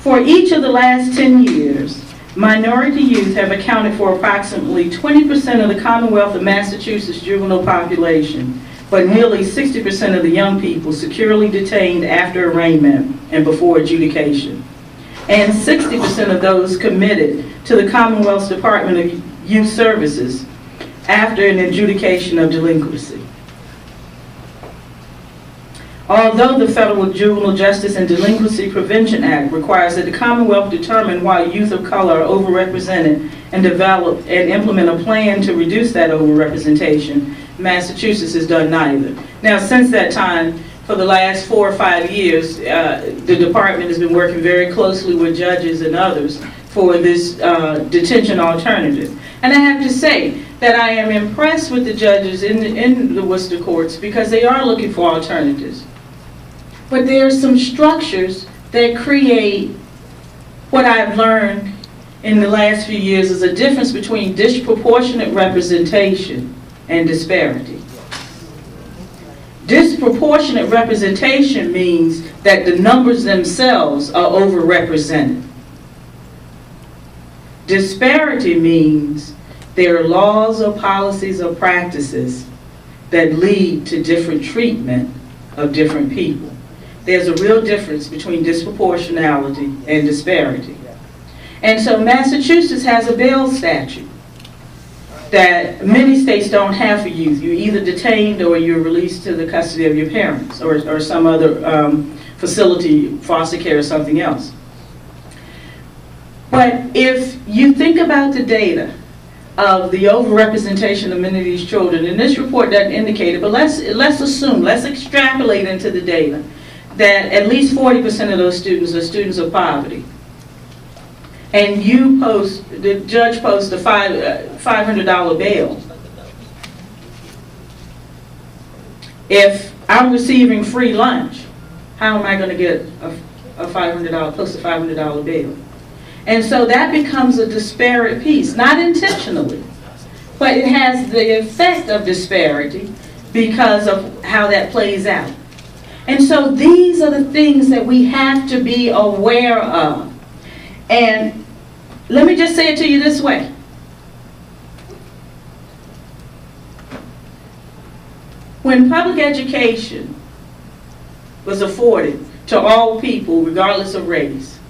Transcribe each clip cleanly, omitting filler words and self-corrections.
For each of the last 10 years, minority youth have accounted for approximately 20% of the Commonwealth of Massachusetts juvenile population, but nearly 60% of the young people securely detained after arraignment and before adjudication, and 60% of those committed to the Commonwealth's Department of Youth Services after an adjudication of delinquency. Although the Federal Juvenile Justice and Delinquency Prevention Act requires that the Commonwealth determine why youth of color are overrepresented and develop and implement a plan to reduce that overrepresentation, Massachusetts has done neither. Now, since that time, for the last 4 or 5 years, the department has been working very closely with judges and others for this detention alternative. And I have to say that I am impressed with the judges in the Worcester courts because they are looking for alternatives. But there are some structures that create what I've learned in the last few years is a difference between disproportionate representation and disparity. Disproportionate representation means that the numbers themselves are overrepresented. Disparity means there are laws or policies or practices that lead to different treatment of different people. There's a real difference between disproportionality and disparity. And so Massachusetts has a bail statute that many states don't have for youth. You're either detained or you're released to the custody of your parents or some other facility, foster care or something else. But if you think about the data of the overrepresentation of many of these children, and this report doesn't indicate it, but let's assume, let's extrapolate into the data that at least 40% of those students are students of poverty. And the judge posts a $500 bail. If I'm receiving free lunch, how am I going to get a $500, close to $500 bail? And so that becomes a disparate piece, not intentionally, but it has the effect of disparity because of how that plays out. And so these are the things that we have to be aware of. And let me just say it to you this way. When public education was afforded to all people, regardless of race,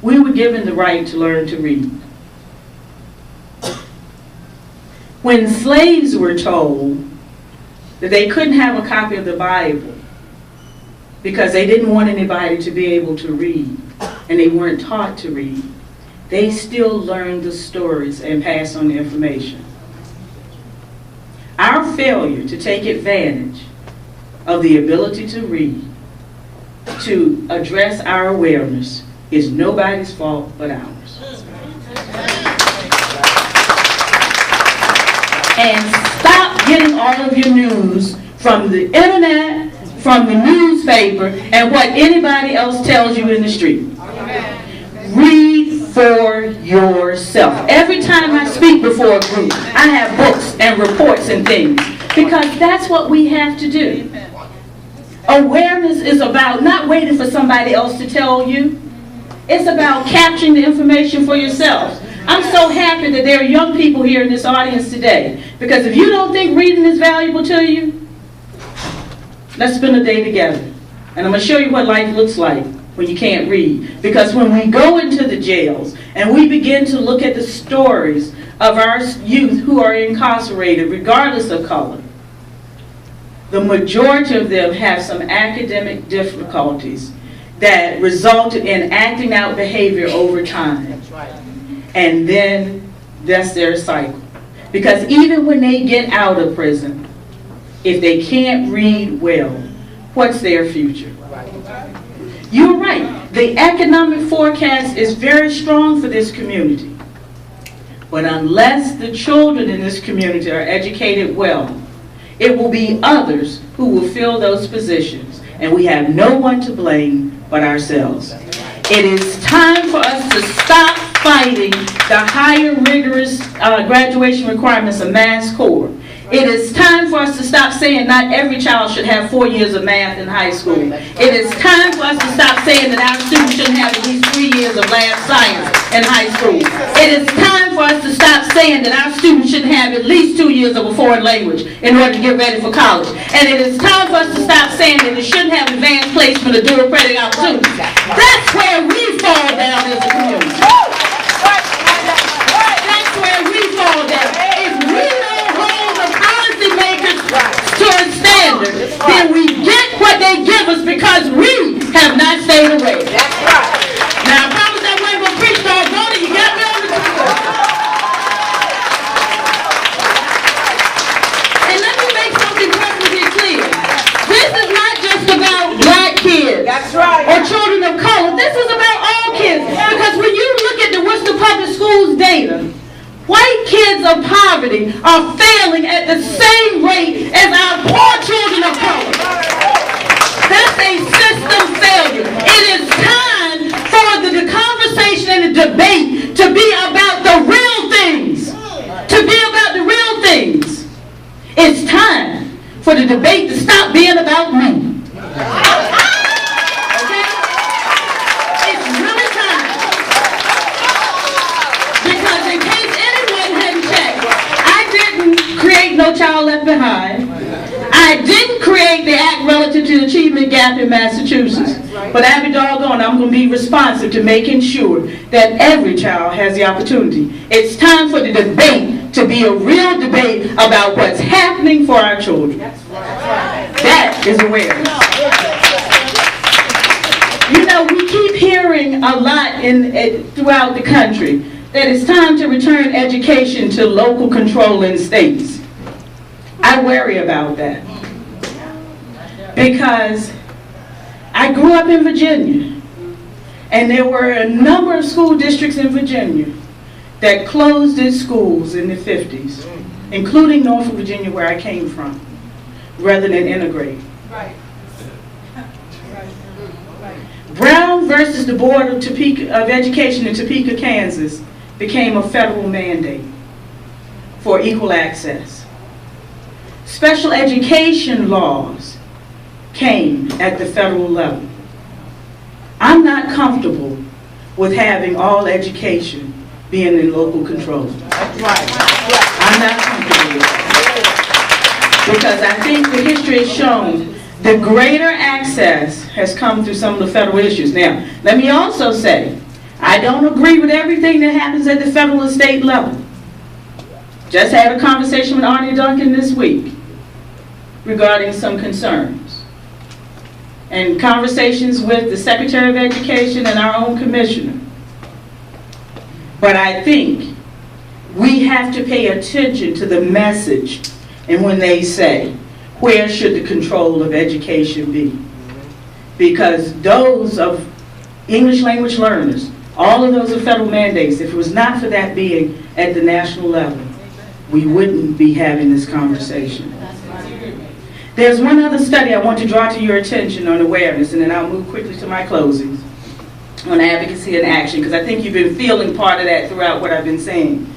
we were given the right to learn to read. When slaves were told that they couldn't have a copy of the Bible because they didn't want anybody to be able to read, and they weren't taught to read, they still learned the stories and passed on the information. Our failure to take advantage of the ability to read, to address our awareness, is nobody's fault but ours. And stop getting all of your news from the internet, from the newspaper, and what anybody else tells you in the street. Read for yourself. Every time I speak before a group, I have books and reports and things, because that's what we have to do. Awareness is about not waiting for somebody else to tell you. It's about capturing the information for yourselves. I'm so happy that there are young people here in this audience today, because if you don't think reading is valuable to you, let's spend a day together. And I'm going to show you what life looks like when you can't read. Because when we go into the jails and we begin to look at the stories of our youth who are incarcerated, regardless of color, the majority of them have some academic difficulties that resulted in acting out behavior over time. And then that's their cycle. Because even when they get out of prison, if they can't read well, what's their future? You're right. The economic forecast is very strong for this community. But unless the children in this community are educated well, it will be others who will fill those positions. And we have no one to blame but ourselves. It is time for us to stop fighting the higher rigorous graduation requirements of Mass Core. It is time for us to stop saying not every child should have 4 years of math in high school. It is time for us to stop saying that our students shouldn't have at least 3 years of lab science in high school. It is time for us to stop saying that our students shouldn't have at least 2 years of a foreign language in order to get ready for college. And it is time for us to stop saying that they shouldn't have advanced placement or dual credit opportunities. That's where we fall down as a community. That's where we fall down. If we don't hold the policymakers to a standard, then we get what they give us because we have not stayed away. That's right. Now, I promise I wasn't going to preach all morning. You got me on the table. And let me make something perfectly clear. This is not just about black kids. That's right. Or children of color. This is about all kids. Because when you look at the Worcester Public Schools data, white kids of poverty are failing at the same rate as our poor children of color. That's a system failure. It is time for the conversation and the debate to be about the real things. To be about the real things. It's time for the debate to stop being about me. Okay? It's really time. Because in case anyone hadn't checked, I didn't create No Child Left Behind. I didn't create the act relative to the achievement gap in Massachusetts. But I be doggone, I'm going to be responsive to making sure that every child has the opportunity. It's time for the debate to be a real debate about what's happening for our children. That is awareness. You know, we keep hearing a lot throughout the country that it's time to return education to local control in states. I worry about that because I grew up in Virginia, and there were a number of school districts in Virginia that closed its schools in the 50s, including Norfolk, Virginia, where I came from, rather than integrate. Right. Brown versus the Board of Education in Topeka, Kansas became a federal mandate for equal access. Special education laws came at the federal level. I'm not comfortable with having all education being in local control. I'm not comfortable with that. Because I think the history has shown the greater access has come through some of the federal issues. Now, let me also say, I don't agree with everything that happens at the federal and state level. Just had a conversation with Arnie Duncan this week regarding some concerns. And conversations with the Secretary of Education and our own commissioner. But I think we have to pay attention to the message and when they say, where should the control of education be? Because those of English language learners, all of those are federal mandates. If it was not for that being at the national level, we wouldn't be having this conversation. There's one other study I want to draw to your attention on awareness, and then I'll move quickly to my closings on advocacy and action, because I think you've been feeling part of that throughout what I've been saying.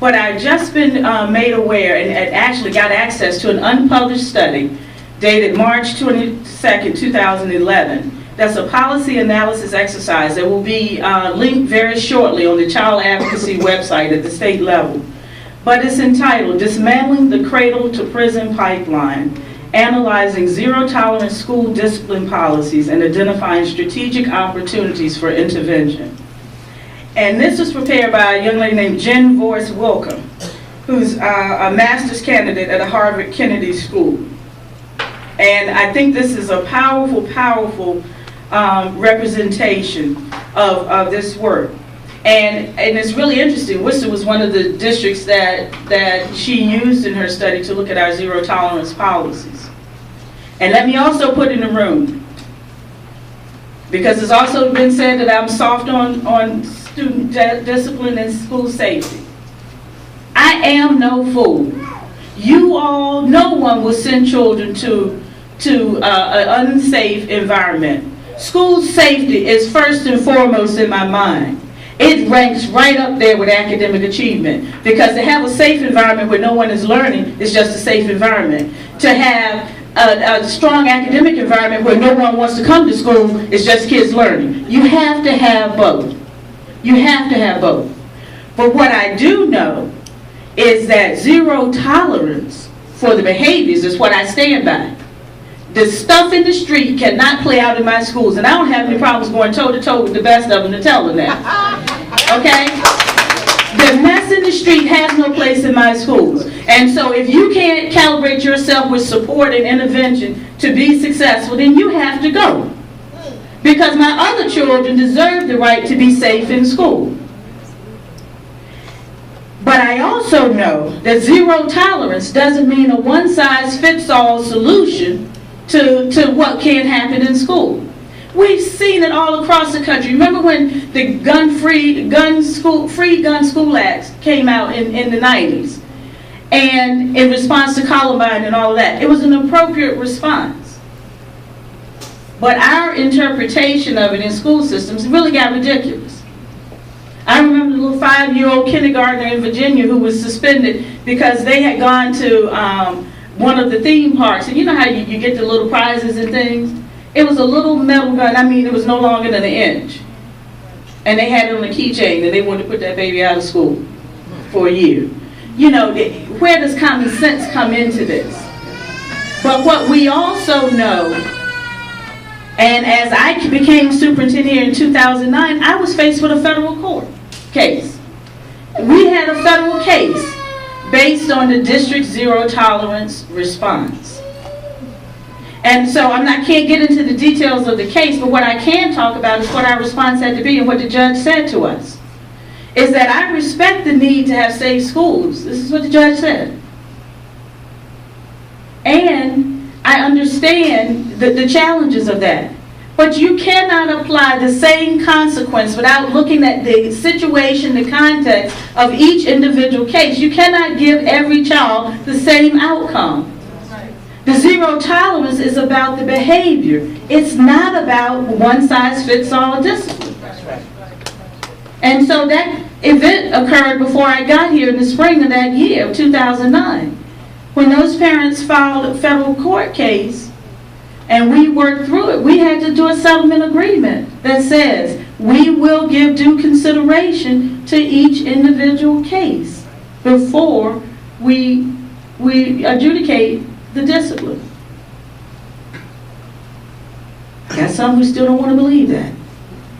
But I've just been made aware and actually got access to an unpublished study dated March 22nd, 2011. That's a policy analysis exercise that will be linked very shortly on the Child Advocacy website at the state level. But it's entitled, Dismantling the Cradle-to-Prison Pipeline, Analyzing Zero-Tolerance School Discipline Policies and Identifying Strategic Opportunities for Intervention. And this was prepared by a young lady named Jen Vorse Wilkham, who's a master's candidate at a Harvard Kennedy School. And I think this is a powerful, powerful representation of this work. And it's really interesting. Worcester was one of the districts that she used in her study to look at our zero tolerance policies. And let me also put in the room, because it's also been said that I'm soft on student discipline and school safety. I am no fool. You all, no one will send children to an unsafe environment. School safety is first and foremost in my mind. It ranks right up there with academic achievement, because to have a safe environment where no one is learning is just a safe environment. To have a strong academic environment where no one wants to come to school is just kids learning. You have to have both. You have to have both. But what I do know is that zero tolerance for the behaviors is what I stand by. The stuff in the street cannot play out in my schools, and I don't have any problems going toe-to-toe with the best of them to tell them that. Okay? The mess in the street has no place in my schools. And so if you can't calibrate yourself with support and intervention to be successful, then you have to go. Because my other children deserve the right to be safe in school. But I also know that zero tolerance doesn't mean a one-size-fits-all solution to what can happen in school. We've seen it all across the country. Remember when the Free Gun School Act came out in the 90s? And in response to Columbine and all that, it was an appropriate response. But our interpretation of it in school systems really got ridiculous. I remember the little 5-year-old kindergartner in Virginia who was suspended because they had gone to one of the theme parks. And you know how you get the little prizes and things? It was a little metal gun. I mean, it was no longer than an inch. And they had it on a keychain, and they wanted to put that baby out of school for a year. You know, where does common sense come into this? But what we also know, and as I became superintendent here in 2009, I was faced with a federal court case. We had a federal case based on the district zero tolerance response. And so I can't get into the details of the case, but what I can talk about is what our response had to be and what the judge said to us. Is that I respect the need to have safe schools. This is what the judge said. And I understand the challenges of that. But you cannot apply the same consequence without looking at the situation, the context of each individual case. You cannot give every child the same outcome. The zero tolerance is about the behavior. It's not about one-size-fits-all discipline. And so that event occurred before I got here in the spring of that year, of 2009. When those parents filed a federal court case and we worked through it, we had to do a settlement agreement that says we will give due consideration to each individual case before we adjudicate the discipline. Got some who still don't want to believe that.